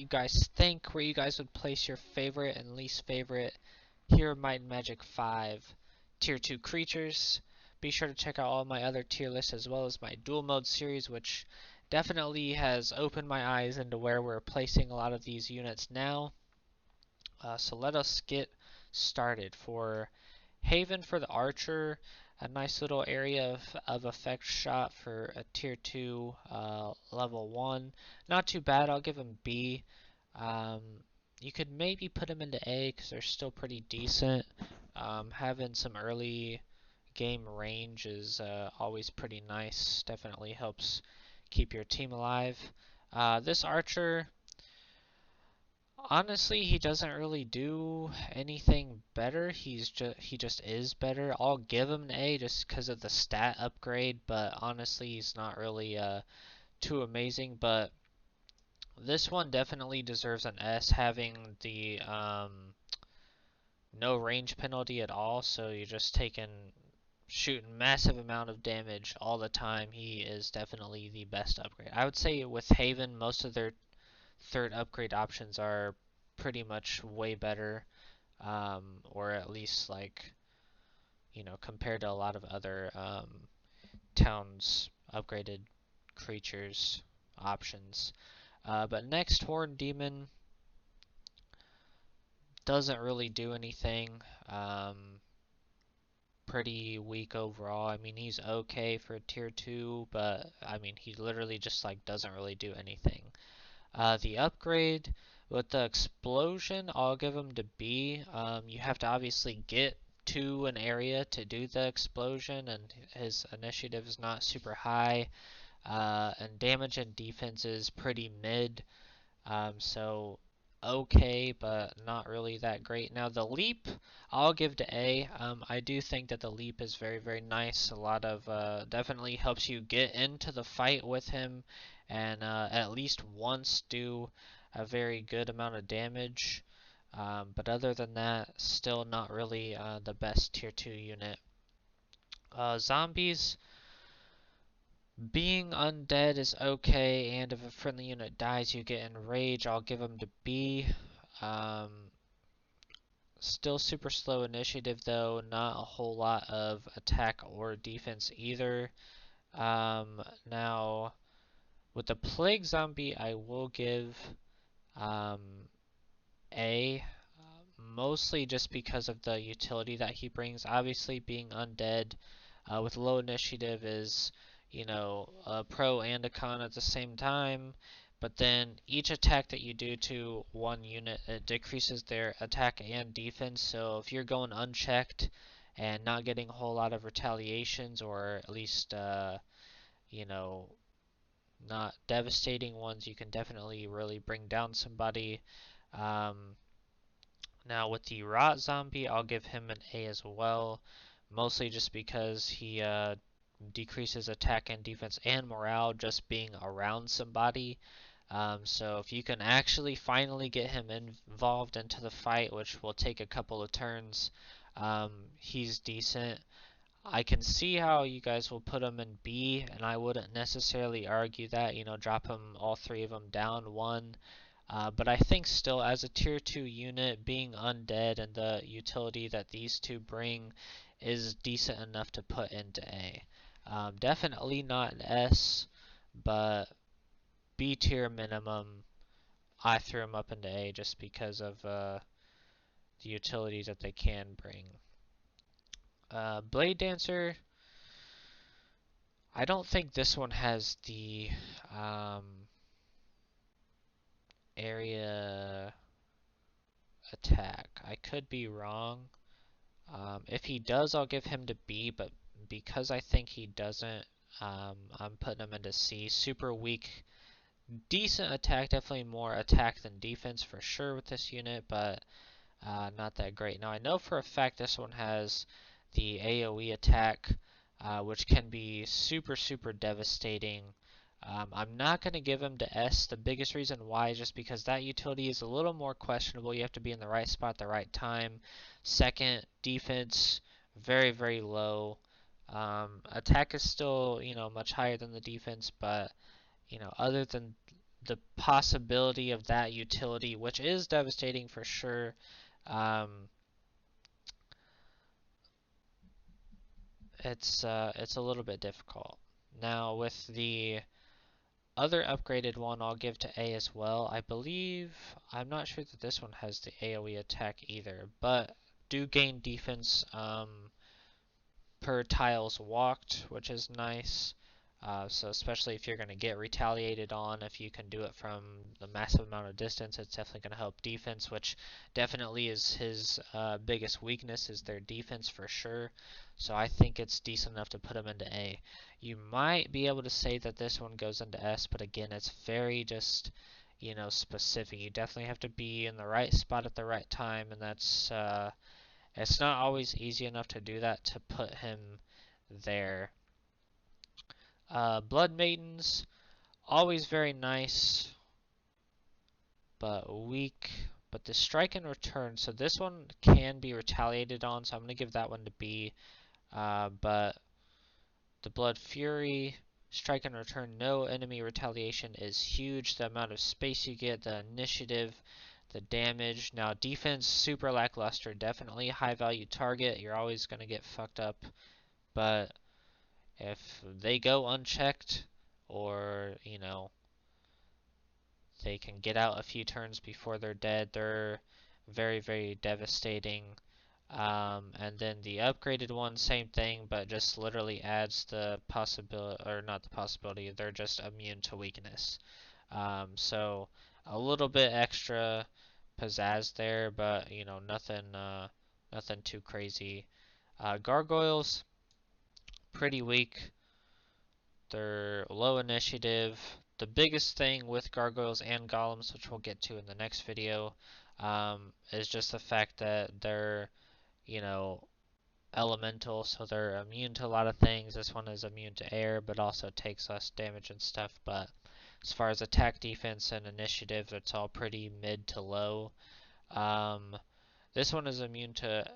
you guys think, where you guys would place your favorite and least favorite Hero Might and Magic 5 Tier 2 creatures. Be sure to check out all my other tier lists as well as my dual mode series, which definitely has opened my eyes into where we're placing a lot of these units now. So let us get started. For Haven for the Archer, a nice little area of effect shot for a tier 2 level 1. Not too bad, I'll give him B. Um, you could maybe put him into A because they're still pretty decent. Having some early game range is always pretty nice. Definitely helps keep your team alive. This Archer, honestly, he doesn't really do anything better. He just is better. I'll give him an A just because of the stat upgrade, but honestly, he's not really too amazing. But this one definitely deserves an S, having the no range penalty at all. So you're just shooting massive amount of damage all the time. He is definitely the best upgrade. I would say with Haven, most of their third upgrade options are pretty much way better, or at least like, compared to a lot of other towns upgraded creatures options. But next, Horned Demon doesn't really do anything. Pretty weak overall. I mean, he's okay for a tier 2, but I mean, he literally just like doesn't really do anything. The upgrade with the explosion, I'll give him to B. You have to obviously get to an area to do the explosion, and his initiative is not super high. And damage and defense is pretty mid. So okay, but not really that great. Now the leap, I'll give to A. I do think that the leap is very, very nice. A lot of definitely helps you get into the fight with him, and at least once do a very good amount of damage. But other than that, still not really the best tier 2 unit. Zombies. Being undead is okay, and if a friendly unit dies, you get enraged. I'll give him to B. Um, Still super slow initiative though, not a whole lot of attack or defense either. Now, with the Plague Zombie, I will give um, A, mostly just because of the utility that he brings. Obviously, being undead with low initiative is, a pro and a con at the same time. But then each attack that you do to one unit, it decreases their attack and defense. So if you're going unchecked and not getting a whole lot of retaliations, or at least, you know, not devastating ones, you can definitely really bring down somebody. Um, Now with the Rot Zombie, I'll give him an A as well, mostly just because he decreases attack and defense and morale just being around somebody. So if you can actually finally get him involved into the fight, which will take a couple of turns, he's decent. I can see how you guys will put him in B, and I wouldn't necessarily argue that, drop him all three of them down one. But I think still as a tier 2 unit, being undead and the utility that these two bring is decent enough to put into A. Definitely not an S, but B tier minimum. I threw them up into A just because of the utility that they can bring. Blade Dancer, I don't think this one has the area attack. I could be wrong. If he does, I'll give him to B, but because I think he doesn't, I'm putting him into C. Super weak, decent attack, definitely more attack than defense for sure with this unit, but not that great. Now I know for a fact this one has the AoE attack, which can be super, super devastating. I'm not going to give him to S. The biggest reason why is just because that utility is a little more questionable. You have to be in the right spot at the right time. Second, defense, very, very low. Attack is still, much higher than the defense, but, other than the possibility of that utility, which is devastating for sure, um, it's a little bit difficult. Now with the other upgraded one, I'll give to A as well. I believe I'm not sure that this one has the AoE attack either, but do gain defense per tiles walked, which is nice. So especially if you're going to get retaliated on, if you can do it from the massive amount of distance, it's definitely going to help defense, which definitely is his biggest weakness, is their defense for sure. So I think it's decent enough to put him into A. You might be able to say that this one goes into S, but again, it's very just, specific. You definitely have to be in the right spot at the right time, and it's not always easy enough to do that to put him there. Blood Maidens, always very nice, but weak. But the Strike and Return, so this one can be retaliated on, so I'm going to give that one to B. But the Blood Fury, Strike and Return, no enemy retaliation is huge. The amount of space you get, the initiative, the damage. Now defense, super lackluster, definitely high value target. You're always going to get fucked up. But if they go unchecked, or, they can get out a few turns before they're dead, they're very, very devastating. And then the upgraded one, same thing, but just literally adds the possibility, or not the possibility, they're just immune to weakness. So a little bit extra pizzazz there, but nothing too crazy. Gargoyles, pretty weak. They're low initiative. The biggest thing with gargoyles and golems, which we'll get to in the next video, is just the fact that they're, you know, elemental, so they're immune to a lot of things. This one is immune to air, but also takes less damage and stuff. But as far as attack, defense, and initiative, it's all pretty mid to low. Um, this one is immune to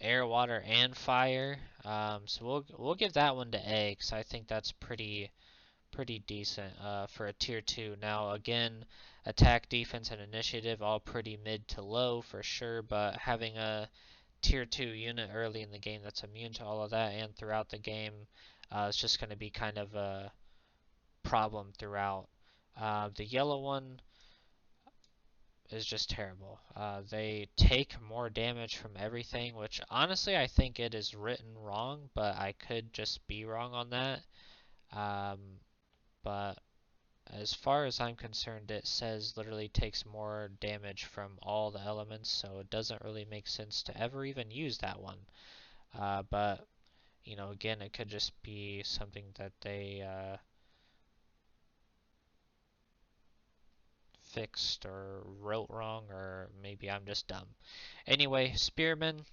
air, water, and fire. So we'll give that one to A, because I think that's pretty decent for a tier 2. Now again, attack, defense, and initiative all pretty mid to low for sure, but having a tier 2 unit early in the game that's immune to all of that and throughout the game is just going to be kind of a problem throughout. The yellow one is just terrible. They take more damage from everything, which honestly I think it is written wrong, but I could just be wrong on that. Um, but as far as I'm concerned, it says literally takes more damage from all the elements, so it doesn't really make sense to ever even use that one. But, again, it could just be something that they fixed or wrote wrong, or maybe I'm just dumb. Anyway, Spearmen,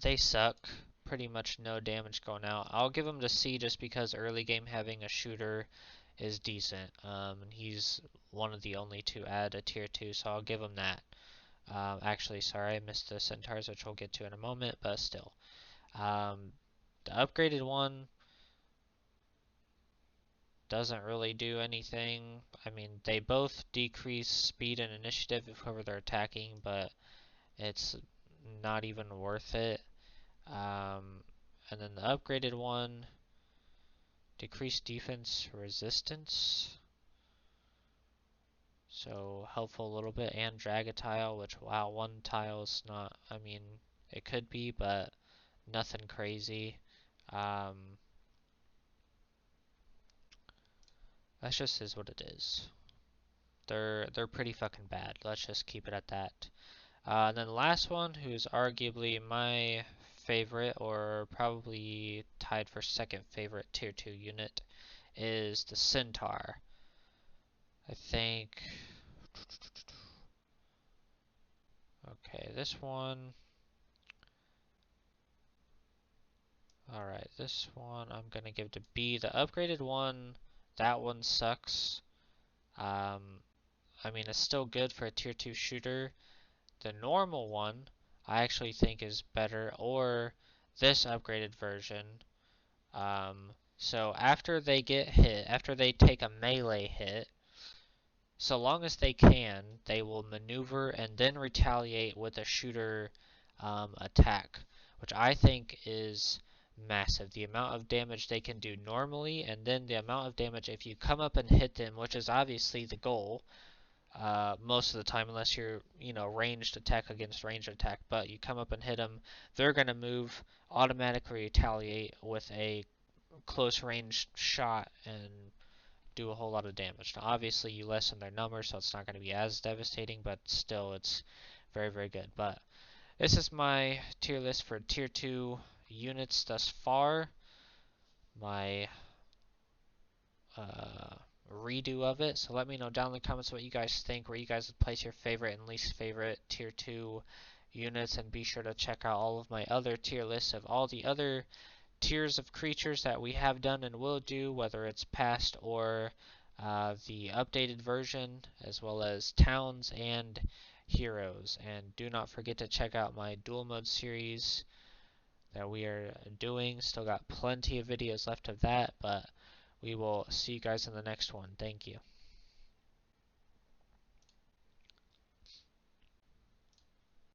they suck. Pretty much no damage going out. I'll give them to C just because early game having a shooter is decent. And he's one of the only to add a tier 2, so I'll give him that. Actually, sorry, I missed the Centaurs, which we'll get to in a moment, but still. The upgraded one doesn't really do anything. I mean, they both decrease speed and initiative if whoever they're attacking, but it's not even worth it. And then the upgraded one, decreased defense resistance. So helpful a little bit, and drag a tile, which, wow, one tile is not, I mean, it could be, but nothing crazy. Um, that just is what it is. They're pretty fucking bad. Let's just keep it at that. And then the last one, who's arguably my favorite, or probably tied for second favorite tier 2 unit, is the Centaur. I think. Okay, this one. Alright, this one I'm gonna give to B. The upgraded one, that one sucks. Um, I mean, it's still good for a tier 2 shooter. The normal one, I actually think is better, or this upgraded version. So after they get hit, after they take a melee hit, so long as they can, they will maneuver and then retaliate with a shooter attack, which I think is massive. The amount of damage they can do normally, and then the amount of damage if you come up and hit them, which is obviously the goal. Most of the time, unless you're, ranged attack against ranged attack, but you come up and hit them, they're going to move, automatically retaliate with a close range shot and do a whole lot of damage. Now, obviously, you lessen their number, so it's not going to be as devastating, but still, it's very, very good. But this is my tier list for tier 2 units thus far. My uh, redo of it. So let me know down in the comments what you guys think, where you guys would place your favorite and least favorite tier 2 units, and be sure to check out all of my other tier lists of all the other tiers of creatures that we have done and will do, whether it's past or the updated version, as well as towns and heroes. And do not forget to check out my dual mode series that we are doing. Still got plenty of videos left of that, but we will see you guys in the next one. Thank you.